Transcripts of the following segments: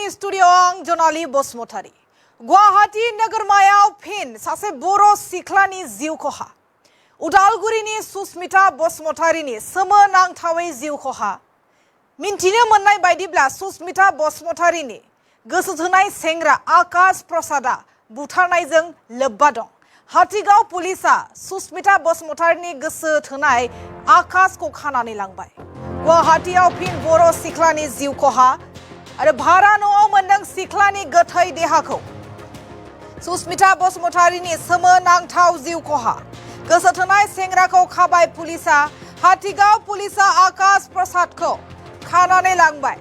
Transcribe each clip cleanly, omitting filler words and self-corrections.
Ni studio ang Jonali Bosmotari. Guwahati Nagarmayaw Pin sase Boro Siklani Ziu Koha. Udalguri ni Susmita Bosmotari ni sama nang Tawai Ziu Koha. Mintine Manai Baidibla Susmita Bosmotari ni Gesutunai Sengra Akas Prosada Butarnaizeng Lebadong. Hatigau Pulisa Susmita Bosmotari ni Gesutunai Akas ko Khanani Langbai. Guwahatiyaw Pin Boro Siklani Ziu Koha. Ada bhara no'aw mandang siklani gathai dehako. Susmita Bosmotari ni sama nangtau ziu koha. Gesathonai sengrako khabai pulisa, Hatigau pulisa Akas Prasad ko khanane langbai.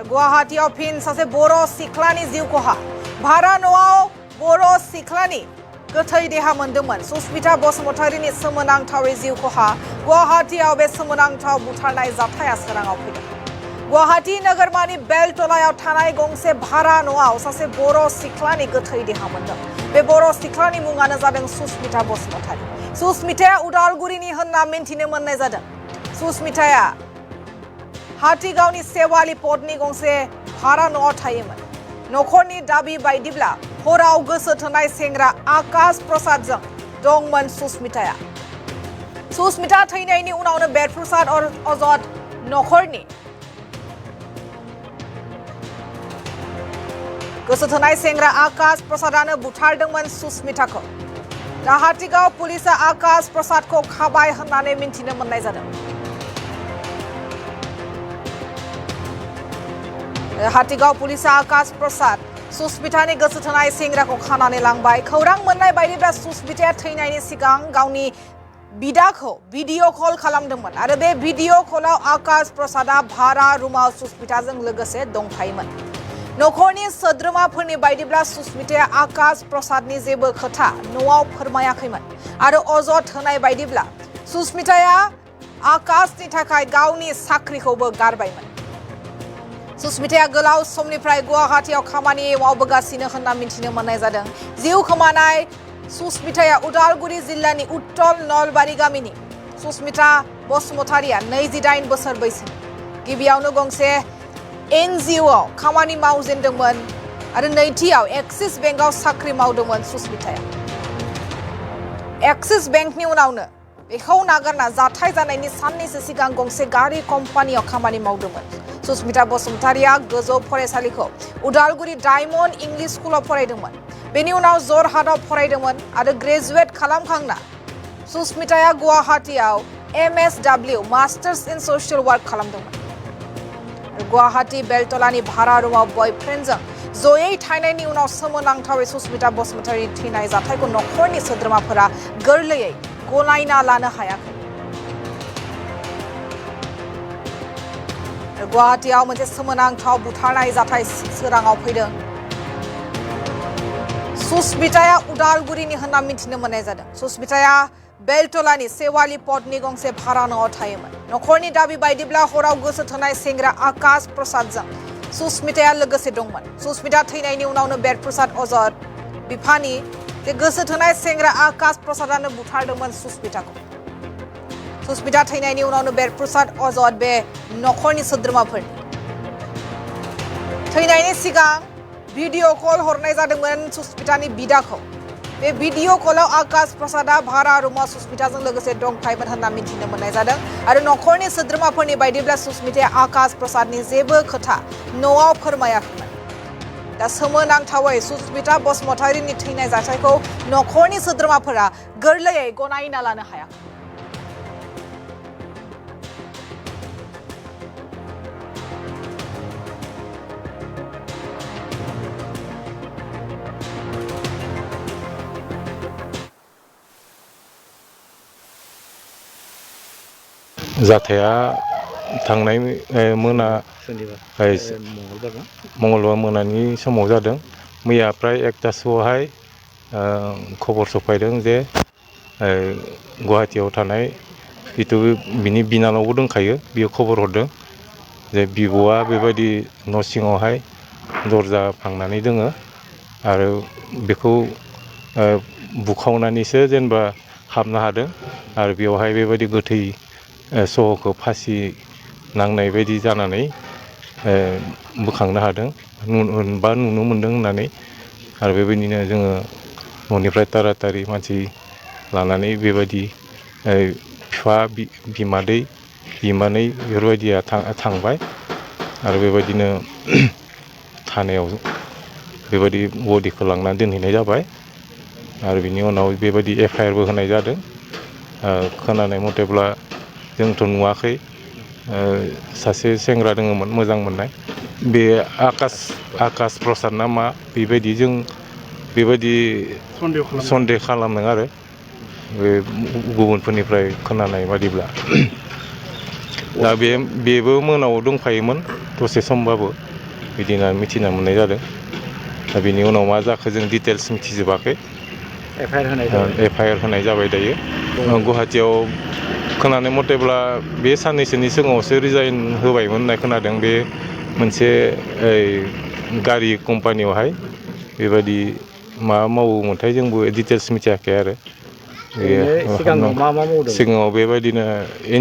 Guwahatiyaw pin sase Boro siklani ziu koha. Bhara no'aw Boro siklani gathai deha mandengman. Susmita Bosmotari ni sama nangtau ziu koha. Guwahatiyaw be sama nangtau butarnai jathaya serangau phidong. Guwahati Nagarmani Beltolayaw Thanai gongse bhara no'aw sase Boro siklani gathai deha mandeng. Be Boro siklani mungana jadeng Susmita Bosmotari. Susmitaya Udalgurini honna mintine monnai jadeng. Susmitaya Hatigawni Sewali Potni gongse bhara no'aw thayoman. Nokhorni dabi baidibla horaw goso thonai sengra Akas Prasadjong dongman Susmitaya. Susmita thainaini unawno Bedprasad Ojot nokhorni Gesuthonai sengra Akas Prasadana buthardengman Susmitako. Da Hatigau pulisa Akas Prasad ko khabai honnane mintine monnai jadeng. Hatigau pulisa Akas Prasad Susmitani gesuthonai sengra ko khanane langbai. Khaurang monnai baidibla Susmitaya thainaini sigang gaवनि bidako video call खालामदोंमोन आरो बे video callआव Akas Prasada bhara rumaव Susmitajों लोगोसे दंफायोमोन. नखरनि सोद्रोमाफोरनि बायदिब्ला सुस्मिताया आकाश प्रसादनि जेबो खोथा न'आव फोरमायाखैमोन आरो अजद होनाय बायदिब्ला सुस्मिताया आकाशनि थाखाय गावनि साख्रिखौबो गारबायमोन। सुस्मिताया गोलाव समनिफ्राय गुवाहाटीआव खामानि मावबोगासिनो होनना मिथिनो मोननाय जादों। जिउ खोमानाय सुस्मिताया उदालगुरि जिल्लानि उत्तल नलबारि गामिनि सुस्मिता बसुमतारिया 28 बोसोर बैसोनि। गिबियावनो गंसे NGO खामानि मावजेनदोंमोन आरो नैथियाव एक्सिस बेंकआव साख्रि मावदोंमोन सुस्मिताया। एक्सिस बेंकनि उनावनो बेखौ नागारना जाथाय जानायनि साननैसो सिगां गंसे गारि कम्पानियाव खामानि मावदोंमोन। सुस्मिता बसुमतारिया गोजौ फरायसालिखौ उदालगुरि डायमन्ड इंलिश स्कुलाव फरायदोंमोन। बेनि उनाव जरहाटआव फरायदोंमोन आरो ग्रेजुवेट खालामखांना सुस्मिताया गुवाहाटीआव MSW मास्टार्स इन सशियेल वर्क खालामदोंमोन। गुवाहाटी बेलतलानि भारा रुमाव बयफ्रेन्डजों जयै थानायनि उनाव सोमोनांथावै सुस्मिता बसुमतारि थैनाय जाथायखौ नखरनि सोद्रोमाफोरा गोरलैयै गनायना लानो हायाखै। गुवाहाटीआव मोनसे सोमोनांथाव बुथारनाय जाथाय सोराङाव फैदों। सुस्मिताया उदालगुरिनि होनना मिथिनो मोननाय जादों। सुस्मिताया बेलतलानि सेवाली पटनि गंसे भारा न'आव थायोमोन। नखरनि दाबि बायदिब्ला हराव गोसो थोनाय सेंग्रा आकाश प्रसादजों सुस्मिताया लोगोसे दंमोन। सुस्मिता थैनायनि उनावनो बेदप्रसाद अजद बिफानि जे गोसो थोनाय सेंग्रा आकाश प्रसादानो बुथारदोंमोन सुस्मिताखौ। सुस्मिता थैनायनि उनावनो बेदप्रसाद अजद बे नखरनि सोद्रोमाफोरनि थैनायनि सिगां भिडिअ कल हरनाय जादोंमोन सुस्मितानि बिदाखौ। बे भिडिअ कलआव आकाश प्रसादा भारा रुमाव सुस्मिताजों लोगोसे दंफायोमोन होनना मिथिनो मोननाय जादों आरो नखरनि सोद्रोमाफोरनि बायदिब्ला सुस्मिताया आकाश प्रसादनि जेबो खोथा न'आव फोरमायाखैमोन। दा सोमोनांथावै सुस्मिता बसुमतारिनि थैनाय जाथायखौ नखरनि सोद्रोमाफोरा गोरलैयै गनायना लानो हायाखै। जाथाया थांनाय मोना मंगलबार मोनानि समाव जादों। मैया प्राय 1टासोआवहाय खबर सफायदों जे गुवाहाटीयाव थानाय जितु बिनि बिनानावबो दंखायो बियो खबर हरदों जे बिब'आ बेबायदि न' सिङावहाय दरजा फांनानै दोङो आरो बेखौ बुखावनानैसो जेनेबा हाबनो हादों आरो बेवहाय बेबायदि गोथै सहखौ फासि नांनाय बायदि जानानै बोखांनो हादों बा नुनो मोन्दों होननानै आरो बेबायदिनो जोङो न'निफ्राय तारातारि मानसि लानानै बेबायदि बिफा बिमादै बिमानै बेफोरबायदिया थांबाय आरो बेबायदिनो थानायाव बेबायदि बडिखौ लांनानै दोनहैनाय जाबाय आरो बिनि उनाव बेबायदि FIRबो होनाय जादों खोनानाय मथेब्ला जोंथ' नुवाखै सासे सेंग्रा दोङोमोन मोजां मोननाय बे आकाश प्रसाद ना मा बेबायदि जों बेबायदि सन्देह खालामदों आरो बे गुबुनफोरनिफ्राय खोनानाय बादिब्ला दा बेबो मोनाव दंफायोमोन दसे समबाबो बिदिनो मिथिना मोननाय जादों दा बिनि उनाव मा जाखो जों डिटेल्स मिथिजोबाखै FIR होनाय जाबाय दायो गुवाहाटियाव खोनानाय मथेब्ला बे साननैसोनि सिगाङावसो रिजाइन होबायमोन होननाय खोनादों बे मोनसे गारि कम्पानियावहाय बेबायदि मा मावोमोनथाय जोंबो डिटेल्स मिथियाखै आरो सिगाङाव बेबायदिनो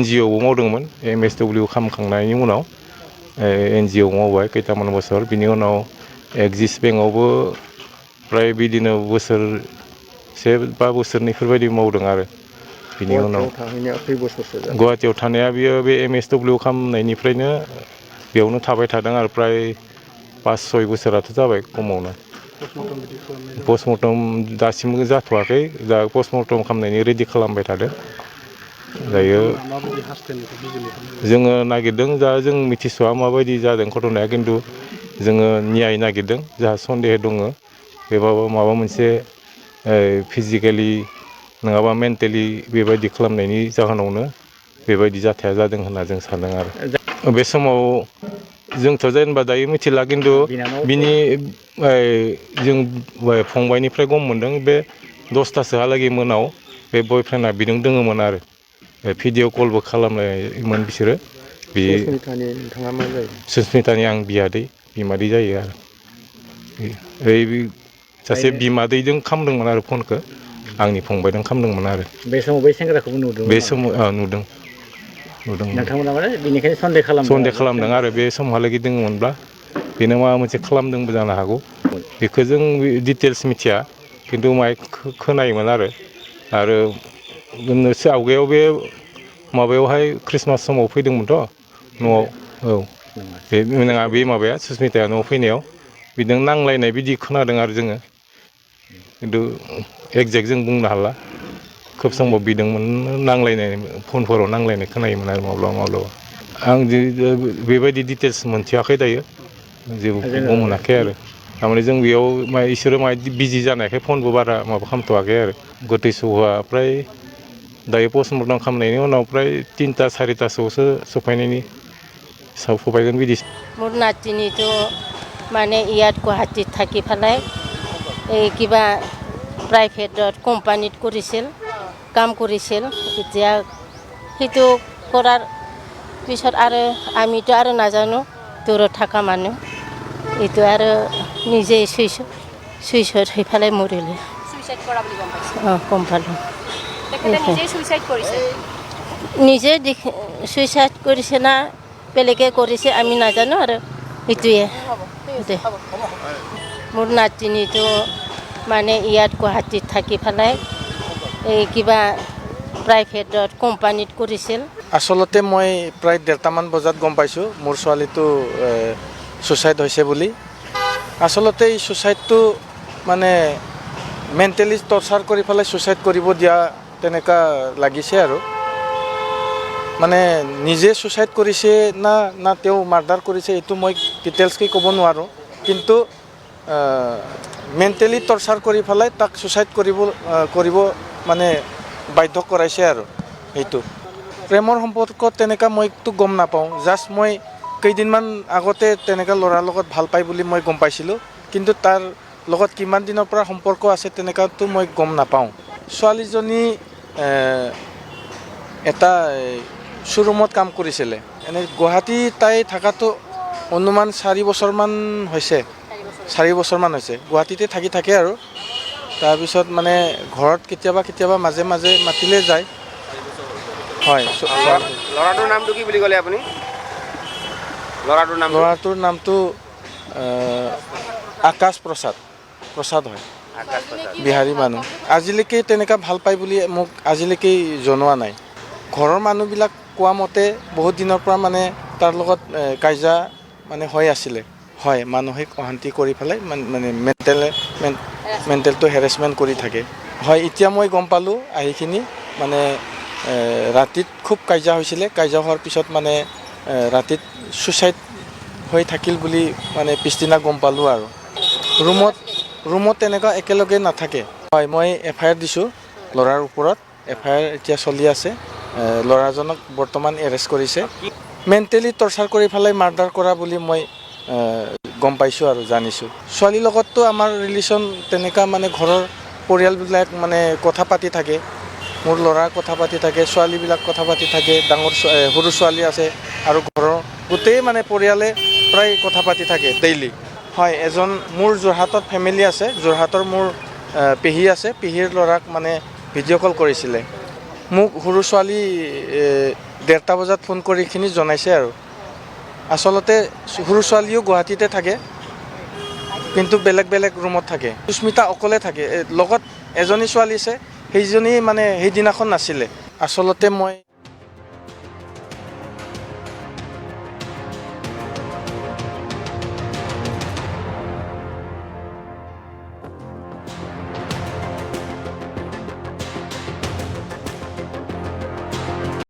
NGOआवबो मावदोंमोन MSW खालामखांनायनि उनाव NGO मावबाय खैथामान बोसोर बिनि उनाव एक्सिस बेंकआवबो फ्राय बिदिनो बोसोरसे बा बोसोरनैफोरबायदि मावदों आरो बिनि उनाव गुवाहाटियाव थानाया बियो बे MSW खालामनायनिफ्रायनो बेयावनो थाबाय थादों आरो फ्राय 5-6 बोसोराथ' जाबाय खमावनो पस्टमर्टम दासिमबो जाथ'वाखै दा पस्टमर्टम खालामनायनि रेडि खालामबाय थादों दायो जोङो नागिरदों दा जों मिथिस'वा माबायदि जादों घटनाया खिन्थु जोङो न्याय नागिरदों जाहा सन्देह दङ बेबाबो माबा मोनसे फिजिकेलि नङाबा मेन्टेलि बेबायदि खालामनायनि जाहोनावनो बेबायदि जाथाया जादों होनना जों सानदों आरो बे समाव जोंथ' जेनेबा दायो मिथिला खिन्थु बिनि जों फंबायनिफ्राय गम मोनदों बे 10थासोहालागै मोनाव बे बयफ्रेन्डआ बिजों दङमोन आरो भिडिअ कलबो खालामनायमोन बिसोरो बे नोंथाङा मा जायो सुसमितानि आं बिमादै जायो आरो सासे बिमादैजों खालामदोंमोन आरो फनखौ आंनि फंबायजों खालामदोंमोन आरो बे समाव बै सेंग्राखौबो नुदों बे समाव नुदों नोंथांमोना माने बेनिखायनो सन्देह खालामदों आरो बे समहालागै दङमोनब्ला बेनो माबा मोनसे खालामदोंबो जानो हागौ बेखौ जों डिटेल्स मिथिया खिन्थु खोनायोमोन आरो आवगायाव बे माबायावहाय ख्रिस्टमास समाव फैदोंमोनथ' न'आव बे नङा बे माबाया सुसमिताया न'आव फैनायाव बिदों नांलायनाय बिदि खोनादों आरो जोङो खिन्थु एक्जेक्ट जों बुंनो हाला खोब समाव बिदोंमोन नांलायनाय फनफोराव नांलायनाय खोनायोमोन आरो माब्लाबा आं बेबायदि डिटेल्स मोनथियाखै दायो जेबो मोनाखै आरो थारमाने जों बेयाव इसोरो बिजि जानायखाय फनबो बारा माबा खालामथ'वाखै आरो गोथै सहआ फ्राय दायो पस्टमर्टम खालामनायनि उनाव फ्राय 3ता-4तासोआवसो सफैगोन बिदि মোৰ নাতিনীটো মানে ইয়াত গুৱাহাটীত থাকি পেলাই এই কিবা প্ৰাইভেটত কোম্পানীত কাম কৰিছিল এতিয়া সেইটো কৰাৰ পিছত আৰু আমিতো আৰু নাজানো দূৰত থকা মানুহ এইটো আৰু নিজে চুইচাইড হৈ পেলাই মৰিলে গম পালোঁ নিজে চুইচাইড কৰিছে না বেলেগে কৰিছে আমি নাজানো আৰু সেইটোৱে মোৰ নাতিনীটো মানে ইয়াত গুৱাহাটীত থাকি পেলাই এই কিবা প্ৰাইভেটত কোম্পানীত কৰিছিল আচলতে মই প্ৰায় 1:30মান বজাত গম পাইছোঁ মোৰ ছোৱালীটো ছুচাইড হৈছে বুলি আচলতে এই ছুচাইডটো মানে মেণ্টেলি টৰ্চাৰ কৰি পেলাই ছুচাইড কৰিব দিয়া তেনেকুৱা লাগিছে আৰু মানে নিজে ছুচাইড কৰিছে না তেওঁ মাৰ্ডাৰ কৰিছে এইটো মই ডিটেইলছকৈ ক'ব নোৱাৰোঁ কিন্তু মেণ্টেলি টৰ্চাৰ কৰি পেলাই তাক ছুচাইড কৰিব মানে বাধ্য কৰাইছে আৰু সেইটো প্ৰেমৰ সম্পৰ্কত তেনেকুৱা মইতো গম নাপাওঁ জাষ্ট মই কেইদিনমান আগতে তেনেকুৱা ল'ৰাৰ লগত ভাল পাই বুলি মই গম পাইছিলোঁ কিন্তু তাৰ লগত কিমান দিনৰ পৰা সম্পৰ্ক আছে তেনেকুৱাতো মই গম নাপাওঁ ছোৱালীজনী এটা শ্ব'ৰুমত কাম কৰিছিলে এনে গুৱাহাটী তাই থকাটো অনুমান 4 বছৰমান হৈছে 4 বছৰমান হৈছে গুৱাহাটীতে থাকে আৰু তাৰপিছত মানে ঘৰত কেতিয়াবা মাজে মাতিলে যায় হয় ল'ৰাটোৰ নামটো কি বুলি ক'লে আপুনি ল'ৰাটোৰ নামটো আকাশ প্ৰসাদ হয়, বিহাৰী মানুহ। আজিলৈকে তেনেকুৱা ভাল পায় বুলি মোক আজিলৈকে জনোৱা নাই। ঘৰৰ মানুহবিলাক কোৱা মতে বহুত দিনৰ পৰা মানে তাৰ লগত কাজিয়া মানে হৈ আছিলে। হয়, মানসিক অশান্তি কৰি পেলাই মানে মেণ্টেলটো হেৰেছমেণ্ট কৰি থাকে। হয়, এতিয়া মই গম পালোঁ আহিখিনি মানে ৰাতিত খুব কাজিয়া হৈছিলে। কাজিয়া হোৱাৰ পিছত মানে ৰাতিত ছুইচাইড হৈ থাকিল বুলি মানে পিছদিনা গম পালোঁ আৰু। ৰুমত তেনেকুৱা একেলগে নাথাকে। হয়, মই FIR দিছোঁ ল'ৰাৰ ওপৰত। FIR এতিয়া চলি আছে। ল'ৰাজনক বৰ্তমান এৰেষ্ট কৰিছে। মেণ্টেলি টৰ্চাৰ কৰি পেলাই মাৰ্ডাৰ কৰা বুলি মই গম পাইছোঁ আৰু জানিছোঁ। ছোৱালীৰ লগততো আমাৰ ৰিলেশ্যন তেনেকুৱা মানে ঘৰৰ পৰিয়ালবিলাক মানে কথা পাতি থাকে। মোৰ ল'ৰা কথা পাতি থাকে, ছোৱালীবিলাক কথা পাতি থাকে, সৰু ছোৱালী আছে আৰু ঘৰৰ গোটেই মানে পৰিয়ালে প্ৰায় কথা পাতি থাকে ডেইলি। হয়, মোৰ যোৰহাটত ফেমিলি আছে। যোৰহাটৰ মোৰ পেহী আছে। পেহীৰ ল'ৰাক মানে ভিডিঅ' কল কৰিছিলে। মোক সৰু ছোৱালী 1:30 বজাত ফোন কৰি এইখিনি জনাইছে আৰু। আচলতে সৰু ছোৱালীও গুৱাহাটীতে থাকে, কিন্তু বেলেগ ৰুমত থাকে। সুস্মিতা অকলে থাকে। লগত এজনী ছোৱালী আছে, সেইজনী মানে সেইদিনাখন নাছিলে। আচলতে মই